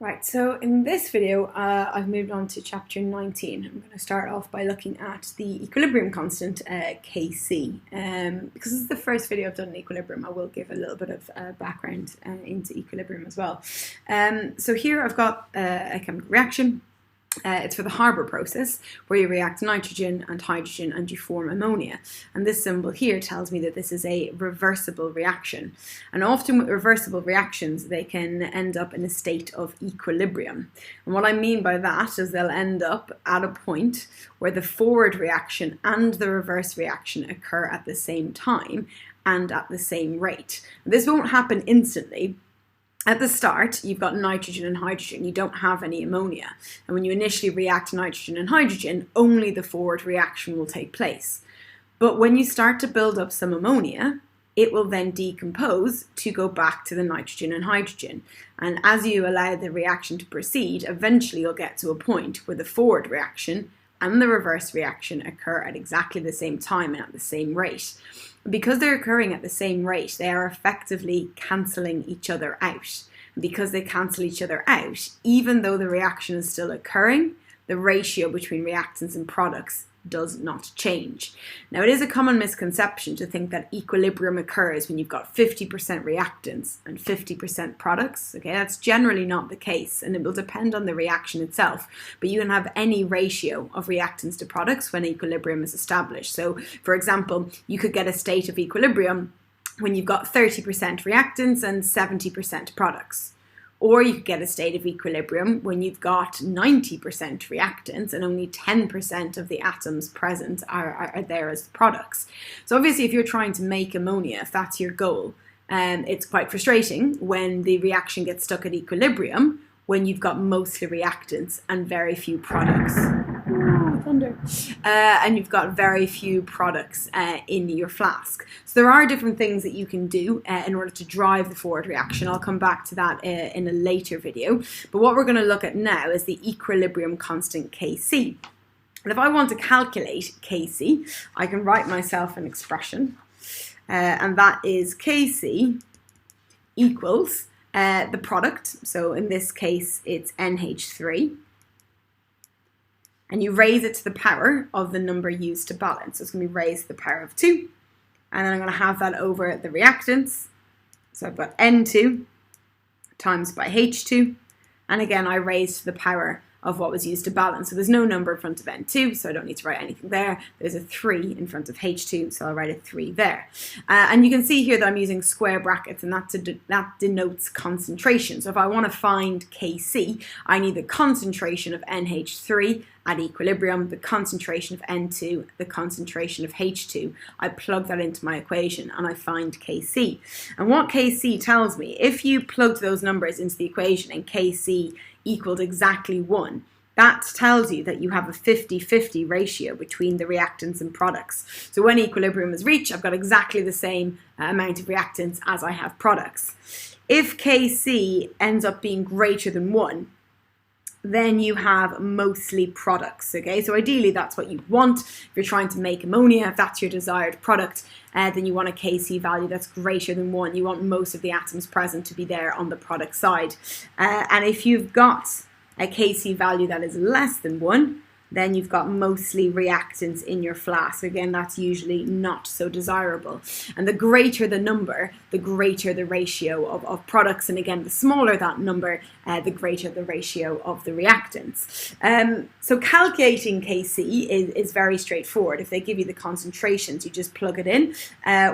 Right, so in this video, I've moved on to chapter 19. I'm going to start off by looking at the equilibrium constant, Kc. Because this is the first video I've done in equilibrium, I will give a little bit of background into equilibrium as well. So here I've got a chemical reaction. It's for the Haber process, where you react nitrogen and hydrogen and you form ammonia. And this symbol here tells me that this is a reversible reaction. And often with reversible reactions, they can end up in a state of equilibrium. And what I mean by that is they'll end up at a point where the forward reaction and the reverse reaction occur at the same time and at the same rate. This won't happen instantly. At the start, you've got nitrogen and hydrogen. You don't have any ammonia. And when you initially react nitrogen and hydrogen, only the forward reaction will take place. But when you start to build up some ammonia, it will then decompose to go back to the nitrogen and hydrogen. And as you allow the reaction to proceed, eventually you'll get to a point where the forward reaction and the reverse reaction occur at exactly the same time and at the same rate. Because they're occurring at the same rate, they are effectively cancelling each other out. And because they cancel each other out, even though the reaction is still occurring, the ratio between reactants and products does not change. Now, it is a common misconception to think that equilibrium occurs when you've got 50% reactants and 50% products. Okay, that's generally not the case, and it will depend on the reaction itself. But you can have any ratio of reactants to products when equilibrium is established. So, for example, you could get a state of equilibrium when you've got 30% reactants and 70% products. Or you could get a state of equilibrium when you've got 90% reactants and only 10% of the atoms present are there as products. So obviously, if you're trying to make ammonia, if that's your goal, it's quite frustrating when the reaction gets stuck at equilibrium when you've got mostly reactants and very few products. Ooh, thunder. And you've got very few products in your flask. So there are different things that you can do in order to drive the forward reaction. I'll come back to that in a later video. But what we're going to look at now is the equilibrium constant Kc. And if I want to calculate Kc, I can write myself an expression. And that is Kc equals the product. So in this case, it's NH3. And you raise it to the power of the number used to balance. So it's going to be raised to the power of 2. And then I'm going to have that over the reactants. So I've got N2 times by H2. And again, I raise to the power of what was used to balance. So there's no number in front of N2, so I don't need to write anything there. There's a 3 in front of H2, so I'll write a 3 there. And you can see here that I'm using square brackets, and that denotes concentration. So if I want to find Kc, I need the concentration of NH3 at equilibrium, the concentration of N2, the concentration of H2. I plug that into my equation and I find Kc. And what Kc tells me, if you plugged those numbers into the equation and Kc equaled exactly 1, that tells you that you have a 50-50 ratio between the reactants and products. So when equilibrium is reached, I've got exactly the same amount of reactants as I have products. If Kc ends up being greater than 1, then you have mostly products, okay? So ideally, that's what you want. If you're trying to make ammonia, if that's your desired product, then you want a Kc value that's greater than 1. You want most of the atoms present to be there on the product side. And if you've got a Kc value that is less than 1, then you've got mostly reactants in your flask. Again, that's usually not so desirable. And the greater the number, the greater the ratio of products. And again, the smaller that number, the greater the ratio of the reactants. So calculating Kc is very straightforward. If they give you the concentrations, you just plug it in.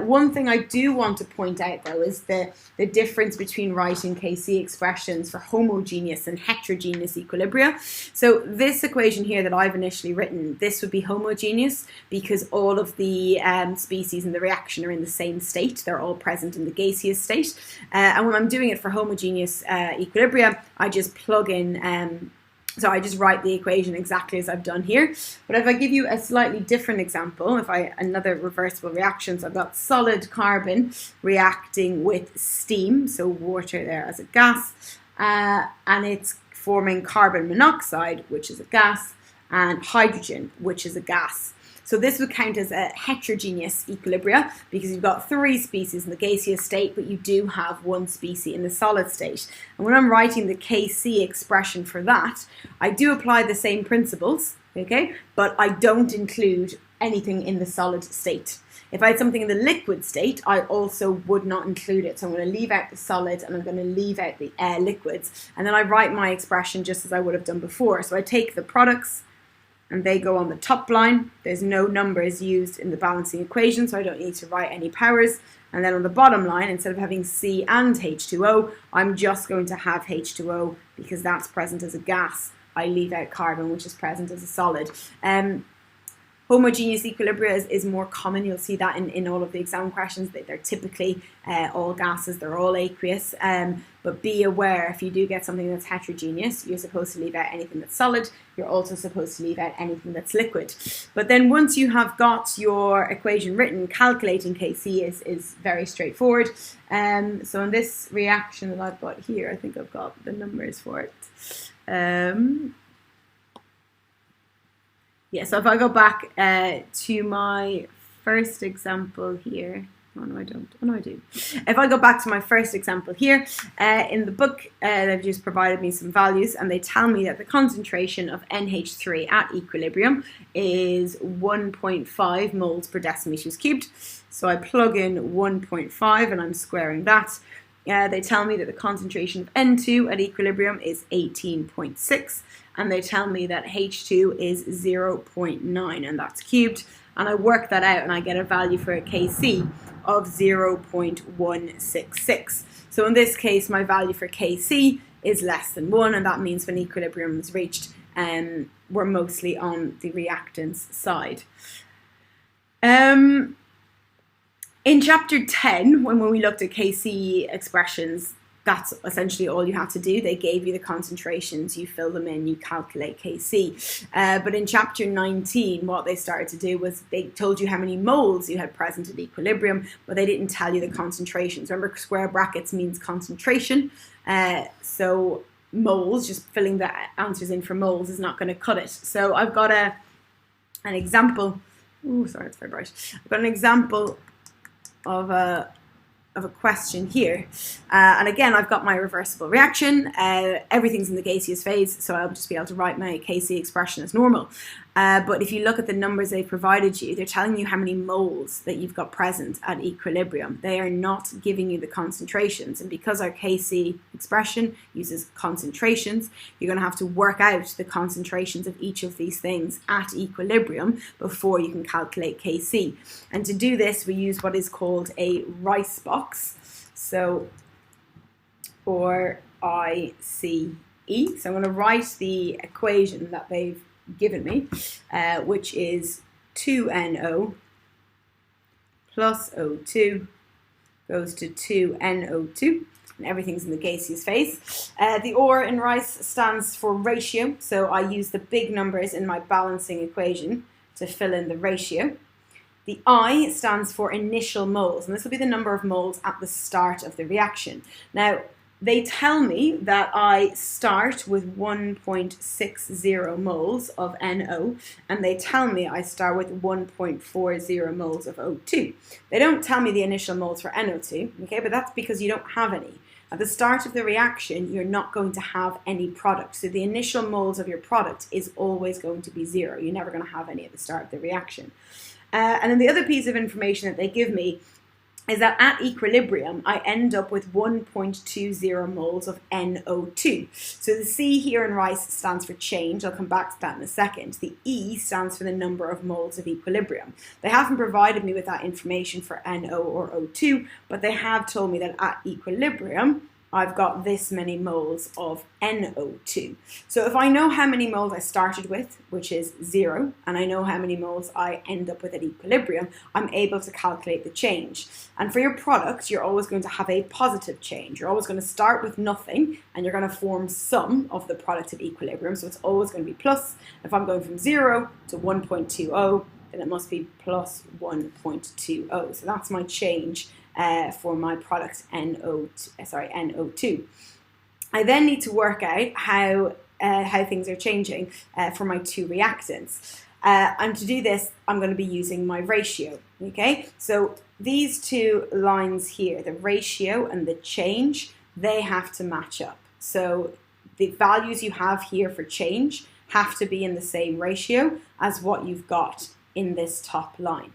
One thing I do want to point out, though, is the difference between writing Kc expressions for homogeneous and heterogeneous equilibria. So this equation here that I've initially written, this would be homogeneous because all of the species in the reaction are in the same state. They're all present in the gaseous state. And when I'm doing it for homogeneous equilibria, I just plug in, so I just write the equation exactly as I've done here. But if I give you a slightly different example, another reversible reaction, so I've got solid carbon reacting with steam, so water there as a gas, and it's forming carbon monoxide, which is a gas, and hydrogen, which is a gas. So this would count as a heterogeneous equilibria because you've got 3 species in the gaseous state, but you do have 1 species in the solid state. And when I'm writing the Kc expression for that, I do apply the same principles, okay, but I don't include anything in the solid state. If I had something in the liquid state, I also would not include it. So I'm going to leave out the solids and I'm going to leave out the liquids. And then I write my expression just as I would have done before. So I take the products and they go on the top line. There's no numbers used in the balancing equation, so I don't need to write any powers. And then on the bottom line, instead of having C and H2O, I'm just going to have H2O because that's present as a gas. I leave out carbon, which is present as a solid. Homogeneous equilibria is more common. You'll see that in all of the exam questions. They're typically all gases, they're all aqueous. But be aware, if you do get something that's heterogeneous, you're supposed to leave out anything that's solid. You're also supposed to leave out anything that's liquid. But then once you have got your equation written, calculating Kc is very straightforward. So in this reaction that I've got here, I think I've got the numbers for it. Yeah, so if I go back to my first example here, oh no I don't, oh no I do. If I go back to my first example here, in the book they've just provided me some values and they tell me that the concentration of NH3 at equilibrium is 1.5 moles per decimeters cubed. So I plug in 1.5 and I'm squaring that. They tell me that the concentration of N2 at equilibrium is 18.6. And they tell me that H2 is 0.9 and that's cubed. And I work that out and I get a value for a Kc of 0.166. So in this case, my value for Kc is less than 1, and that means when equilibrium is reached, we're mostly on the reactants side. In chapter 10, when we looked at Kc expressions, that's essentially all you had to do. They gave you the concentrations, you fill them in, you calculate Kc. But in chapter 19, what they started to do was they told you how many moles you had present at equilibrium, but they didn't tell you the concentrations. Remember, square brackets means concentration. So moles, just filling the answers in for moles is not going to cut it. So I've got an example. Oh, sorry, it's very bright. I've got an example of a question here. And again, I've got my reversible reaction. Everything's in the gaseous phase, so I'll just be able to write my Kc expression as normal. But if you look at the numbers they've provided you, they're telling you how many moles that you've got present at equilibrium. They are not giving you the concentrations. And because our Kc expression uses concentrations, you're going to have to work out the concentrations of each of these things at equilibrium before you can calculate Kc. And to do this, we use what is called a Rice box. So, or ICE. So I'm going to write the equation that they've given me, which is 2NO plus O2 goes to 2NO2, and everything's in the gaseous phase. The R in Rice stands for ratio, so I use the big numbers in my balancing equation to fill in the ratio. The I stands for initial moles, and this will be the number of moles at the start of the reaction. Now, they tell me that I start with 1.60 moles of NO, and they tell me I start with 1.40 moles of O2. They don't tell me the initial moles for NO2, okay, but that's because you don't have any. At the start of the reaction, you're not going to have any product. So the initial moles of your product is always going to be 0. You're never going to have any at the start of the reaction. And then the other piece of information that they give me is that at equilibrium, I end up with 1.20 moles of NO2. So the C here in Rice stands for change. I'll come back to that in a second. The E stands for the number of moles of equilibrium. They haven't provided me with that information for NO or O2, but they have told me that at equilibrium, I've got this many moles of NO2. So if I know how many moles I started with, which is 0, and I know how many moles I end up with at equilibrium, I'm able to calculate the change. And for your product, you're always going to have a positive change. You're always going to start with nothing, and you're going to form some of the product at equilibrium, so it's always going to be plus. If I'm going from 0 to 1.20, then it must be plus 1.20. So that's my change for my product NO2. I then need to work out how things are changing for my two reactants. And to do this, I'm going to be using my ratio, okay? So these two lines here, the ratio and the change, they have to match up. So the values you have here for change have to be in the same ratio as what you've got in this top line.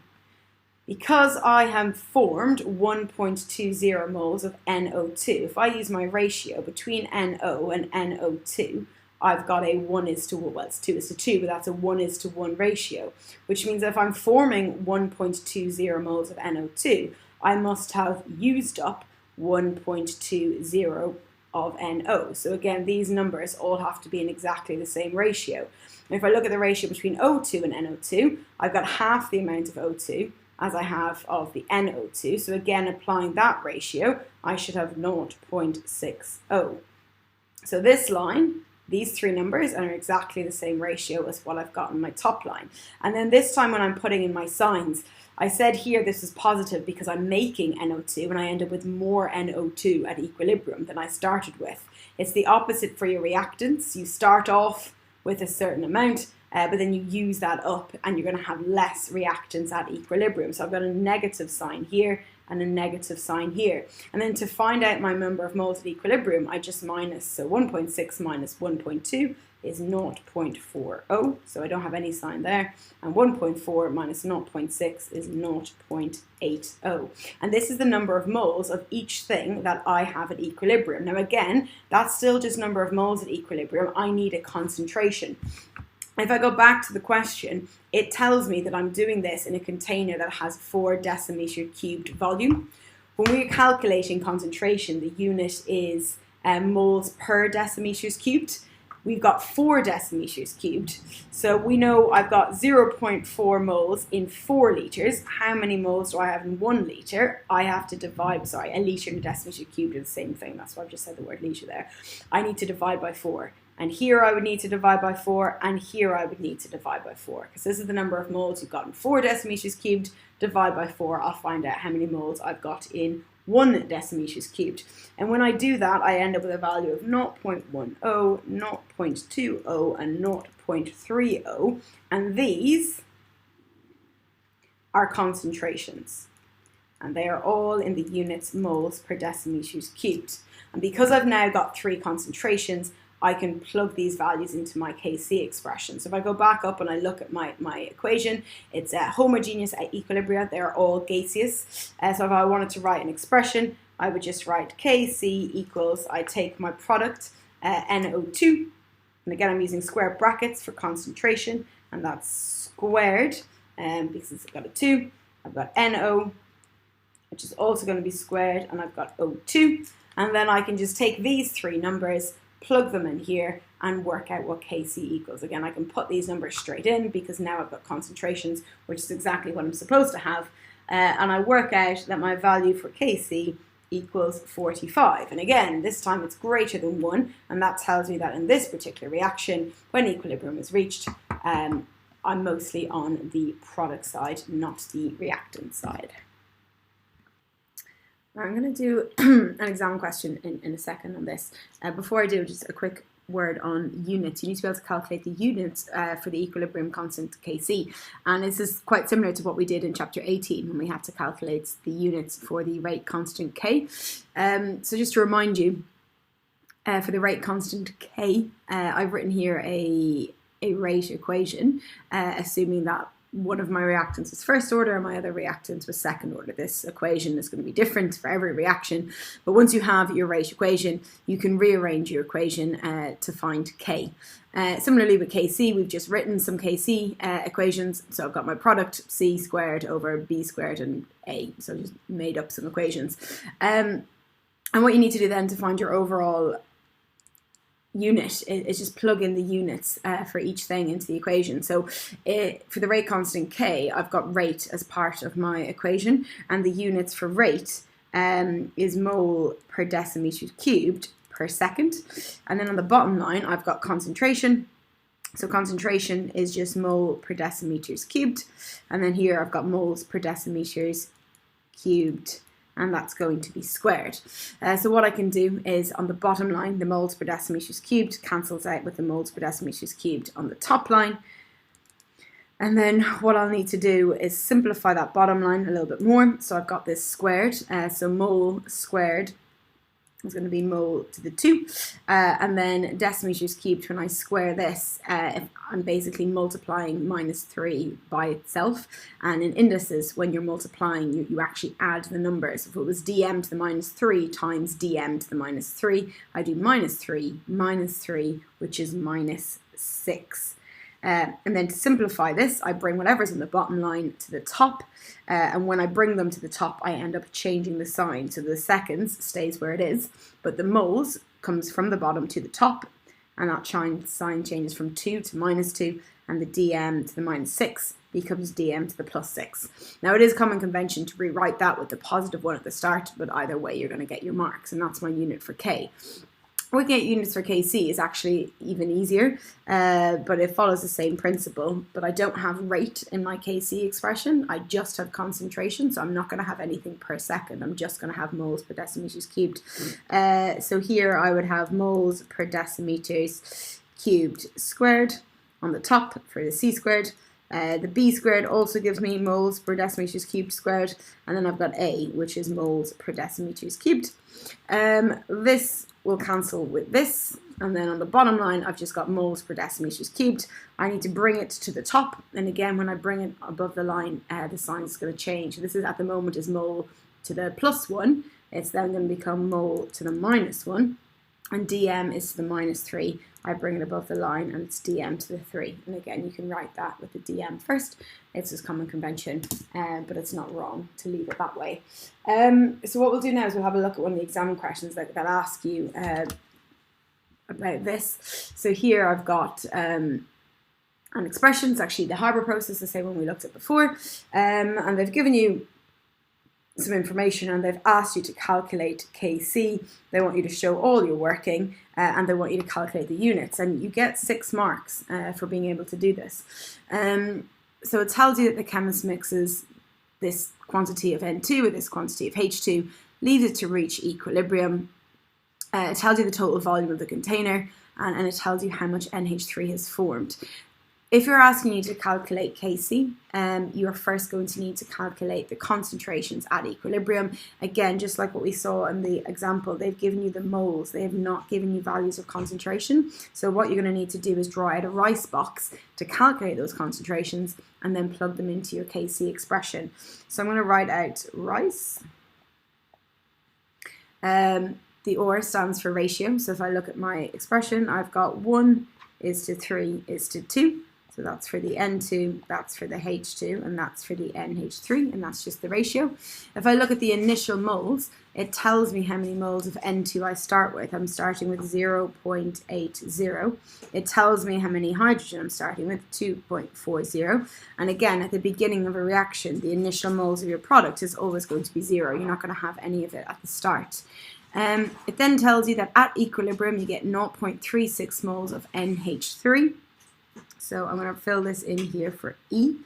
Because I have formed 1.20 moles of NO2, if I use my ratio between NO and NO2, I've got a 1:1, well, it's 2:2, but that's a 1:1 ratio, which means that if I'm forming 1.20 moles of NO2, I must have used up 1.20 of NO. So again, these numbers all have to be in exactly the same ratio. And if I look at the ratio between O2 and NO2, I've got half the amount of O2 as I have of the NO2. So again, applying that ratio, I should have 0.60. So this line, these three numbers are exactly the same ratio as what I've got in my top line. And then this time when I'm putting in my signs, I said here this is positive because I'm making NO2 and I end up with more NO2 at equilibrium than I started with. It's the opposite for your reactants. You start off with a certain amount, but then you use that up and you're going to have less reactants at equilibrium. So I've got a negative sign here and a negative sign here. And then to find out my number of moles at equilibrium, I just minus. So 1.6 minus 1.2 is 0.40. So I don't have any sign there. And 1.4 minus 0.6 is 0.80. And this is the number of moles of each thing that I have at equilibrium. Now again, that's still just number of moles at equilibrium. I need a concentration. If I go back to the question, it tells me that I'm doing this in a container that has 4 decimeter cubed volume. When we're calculating concentration, the unit is moles per decimeters cubed. We've got 4 decimeters cubed. So we know I've got 0.4 moles in 4 litres. How many moles do I have in 1 litre? I have to divide, sorry, a litre and a decimeter cubed are the same thing. That's why I've just said the word litre there. I need to divide by 4. And here I would need to divide by 4, and here I would need to divide by 4. Because this is the number of moles you've got in 4 decimeters cubed. Divide by 4, I'll find out how many moles I've got in 1 decimeters cubed. And when I do that, I end up with a value of 0.10, 0.20, and 0.30. And these are concentrations. And they are all in the units moles per decimeters cubed. And because I've now got 3 concentrations, I can plug these values into my Kc expression. So if I go back up and I look at my equation, it's homogeneous at equilibria. They're all gaseous. So if I wanted to write an expression, I would just write Kc equals, I take my product, NO2, and again I'm using square brackets for concentration, and that's squared, because it's got a 2. I've got NO, which is also going to be squared, and I've got O2. And then I can just take these 3 numbers, plug them in here, and work out what Kc equals. Again, I can put these numbers straight in because now I've got concentrations, which is exactly what I'm supposed to have. And I work out that my value for Kc equals 45. And again, this time it's greater than 1, and that tells me that in this particular reaction, when equilibrium is reached, I'm mostly on the product side, not the reactant side. I'm going to do an exam question in a second on this. Before I do, just a quick word on units. You need to be able to calculate the units for the equilibrium constant Kc. And this is quite similar to what we did in chapter 18 when we had to calculate the units for the rate constant K. So just to remind you, for the rate constant K, I've written here a rate equation, assuming that one of my reactants was first order and my other reactant was second order. This equation is going to be different for every reaction, but once you have your rate equation, you can rearrange your equation to find K. Similarly with Kc, we've just written some Kc equations, so I've got my product C squared over B squared and A, so I just made up some equations. And what you need to do then to find your overall unit is just plug in the units for each thing into the equation. So for the rate constant K, I've got rate as part of my equation, and the units for rate is mole per decimeter cubed per second. And then on the bottom line, I've got concentration. So concentration is just mole per decimeters cubed. And then here I've got moles per decimeters cubed, and that's going to be squared. So what I can do is on the bottom line, the moles per decimeters cubed cancels out with the moles per decimeters cubed on the top line. And then what I'll need to do is simplify that bottom line a little bit more. So I've got this squared, so mole squared is going to be mole to the 2, and then decimeters cubed. When I square this, I'm basically multiplying -3 by itself. And in indices, when you're multiplying, you actually add the numbers. If it was dm to the -3 times dm to the -3, I do -3 minus 3, which is -6. And then to simplify this, I bring whatever's in the bottom line to the top. And when I bring them to the top, I end up changing the sign. So the seconds stays where it is, but the moles comes from the bottom to the top. And that sign changes from 2 to -2. And the dm to the -6 becomes dm to the +6. Now, it is common convention to rewrite that with the positive 1 at the start, but either way, you're going to get your marks. And that's my unit for K. Working out units for KC is actually even easier, but it follows the same principle. But I don't have rate in my KC expression. I just have concentration, so I'm not going to have anything per second. I'm just going to have moles per decimeters cubed. So here I would have moles per decimeters cubed squared on the top for the C squared. The B squared also gives me moles per decimeters cubed squared. And then I've got A, which is moles per decimeters cubed. This will cancel with this, and then on the bottom line I've just got moles per decimeters cubed. I need to bring it to the top, and again when I bring it above the line, the sign is going to change. This is at the moment is mole to the +1. It's then going to become mole to the -1, and dm is to the -3. I bring it above the line and it's dm to the 3. And again, you can write that with the dm first. It's just common convention, but it's not wrong to leave it that way. So what we'll do now is we'll have a look at one of the exam questions that ask you about this. So here I've got an expression. It's actually the Haber process, the same one we looked at before. And they've given you some information and they've asked you to calculate KC. They want you to show all your working and they want you to calculate the units, and you get 6 marks for being able to do this. So it tells you that the chemist mixes this quantity of N2 with this quantity of H2, leaves it to reach equilibrium. It tells you the total volume of the container, and it tells you how much NH3 has formed. If you're asking you to calculate KC, you're first going to need to calculate the concentrations at equilibrium. Again, just like what we saw in the example, they've given you the moles. They have not given you values of concentration. So what you're going to need to do is draw out a rice box to calculate those concentrations and then plug them into your KC expression. So I'm going to write out rice. The OR stands for ratio. So if I look at my expression, I've got 1 is to 3 is to 2. So that's for the N2, that's for the H2, and that's for the NH3, and that's just the ratio. If I look at the initial moles, it tells me how many moles of N2 I start with. I'm starting with 0.80. It tells me how many hydrogen I'm starting with, 2.40. And again, at the beginning of a reaction, the initial moles of your product is always going to be 0. You're not going to have any of it at the start. It then tells you that at equilibrium, you get 0.36 moles of NH3. So I'm going to fill this in here for E.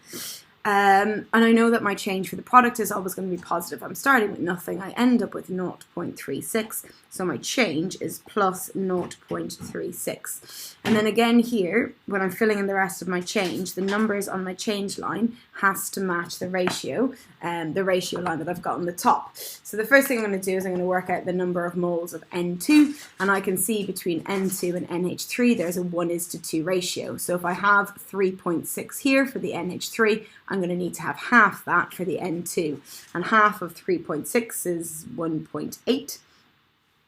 And I know that my change for the product is always going to be positive. I'm starting with nothing. I end up with 0.36. So my change is plus 0.36. And then again here, when I'm filling in the rest of my change, the numbers on my change line has to match the ratio line that I've got on the top. So the first thing I'm going to do is I'm going to work out the number of moles of N2. And I can see between N2 and NH3, there's a 1:2 ratio. So if I have 3.6 here for the NH3, I'm going to need to have half that for the N2. And half of 3.6 is 1.8.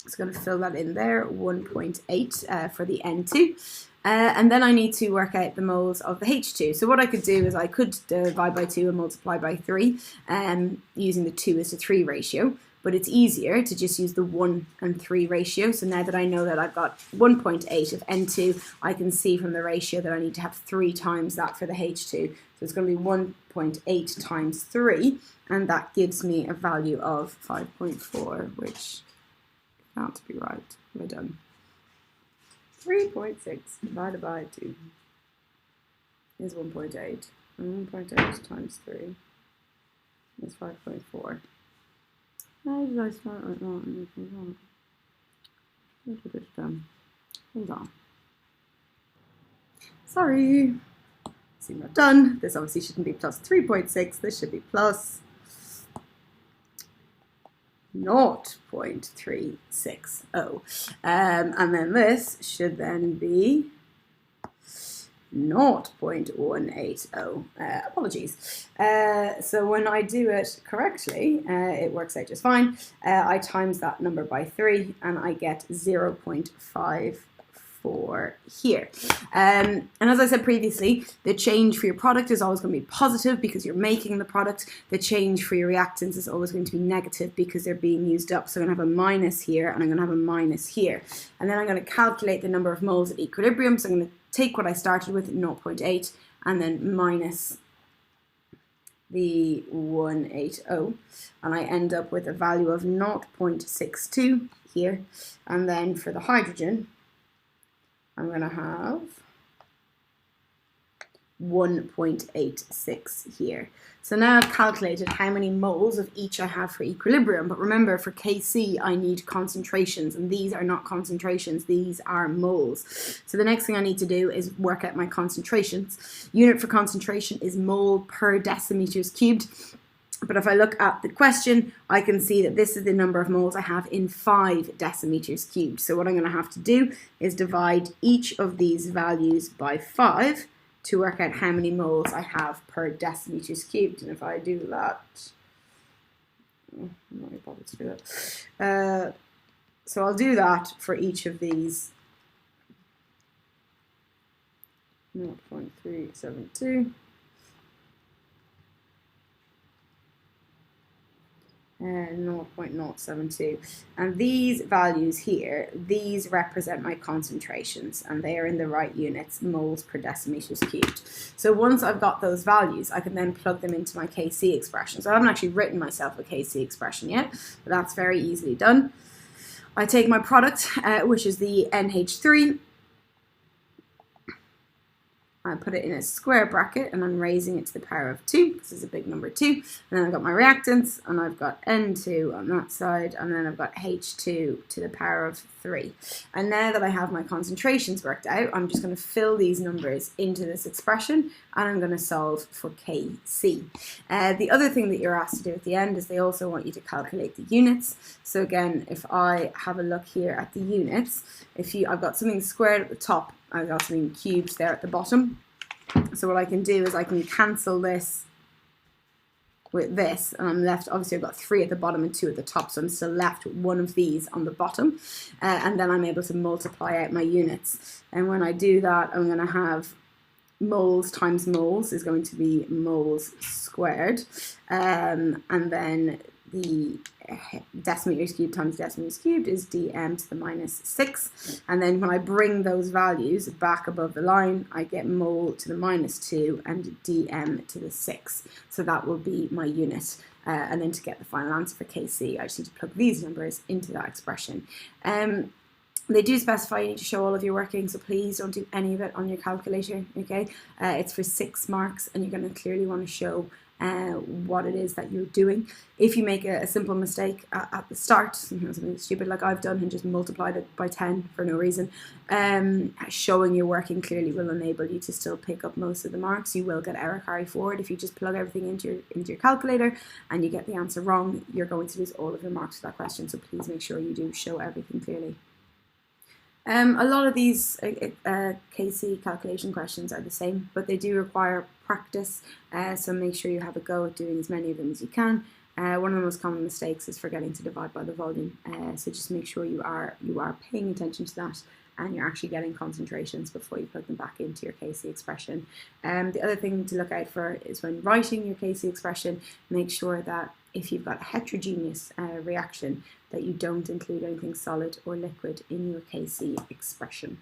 So I'm going to fill that in there, 1.8 for the N2. And then I need to work out the moles of the H2. So what I could do is I could divide by 2 and multiply by 3 using the 2:3 ratio. But it's easier to just use the 1 and 3 ratio. So now that I know that I've got 1.8 of N2, I can see from the ratio that I need to have 3 times that for the H2. So it's going to be 1.8 times 3, and that gives me a value of 5.4, which can't be right. We're done. 3.6 divided by 2 is 1.8, and 1.8 times 3 is 5.4. How did I start like that? Hold on. Sorry. seem not done. This obviously shouldn't be plus 3.6. This should be plus 0.360. And then this should then be 0.180. Apologies. So when I do it correctly, it works out just fine. I times that number by 3 and I get 0.54 here. And as I said previously, the change for your product is always going to be positive because you're making the product. The change for your reactants is always going to be negative because they're being used up. So I'm going to have a minus here and I'm going to have a minus here. And then I'm going to calculate the number of moles at equilibrium. So I'm going to take what I started with, 0.8, and then minus the 180, and I end up with a value of 0.62 here. And then for the hydrogen, I'm going to have 1.86 here. So now I've calculated how many moles of each I have for equilibrium. But remember, for Kc, I need concentrations, and these are not concentrations, these are moles. So the next thing I need to do is work out my concentrations. Unit for concentration is mole per decimeters cubed. But if I look at the question, I can see that this is the number of moles I have in 5 decimeters cubed. So what I'm going to have to do is divide each of these values by 5 to work out how many moles I have per decimeters cubed. And if I do that, I'm not really bothered to do that. So I'll do that for each of these. 0.372. 0.072, and these values here, these represent my concentrations and they are in the right units, moles per decimeters cubed. So once I've got those values, I can then plug them into my Kc expression. So I haven't actually written myself a Kc expression yet, but that's very easily done. I take my product, which is the NH3, I put it in a square bracket and I'm raising it to the power of 2 because it's a big number 2. And then I've got my reactants and I've got N2 on that side, and then I've got H2 to the power of 3. And now that I have my concentrations worked out, I'm just going to fill these numbers into this expression and I'm going to solve for Kc. The other thing that you're asked to do at the end is they also want you to calculate the units. So again, if I have a look here at the units, I've got something squared at the top, I've got something cubed there at the bottom. So what I can do is I can cancel this with this, and I'm left, obviously I've got 3 at the bottom and 2 at the top, so I'm still left with one of these on the bottom, and then I'm able to multiply out my units. And when I do that, I'm going to have moles times moles is going to be moles squared, and then the decimeters cubed times decimeters cubed is dm to the minus 6, and then when I bring those values back above the line, I get mole to the minus 2 and dm to the 6. So that will be my unit. And then to get the final answer for Kc, I just need to plug these numbers into that expression. They do specify you need to show all of your working, so please don't do any of it on your calculator, okay? It's for 6 marks and you're going to clearly want to show what it is that you're doing. If you make a simple mistake at the start, something stupid like I've done and just multiplied it by 10 for no reason, showing your working clearly will enable you to still pick up most of the marks. You will get error carry forward. If you just plug everything into your calculator and you get the answer wrong, you're going to lose all of your marks for that question, so please make sure you do show everything clearly. A lot of these Kc calculation questions are the same, but they do require practice, so make sure you have a go at doing as many of them as you can. One of the most common mistakes is forgetting to divide by the volume, so just make sure you are paying attention to that and you're actually getting concentrations before you plug them back into your Kc expression. The other thing to look out for is when writing your Kc expression, make sure that if you've got a heterogeneous reaction, that you don't include anything solid or liquid in your Kc expression.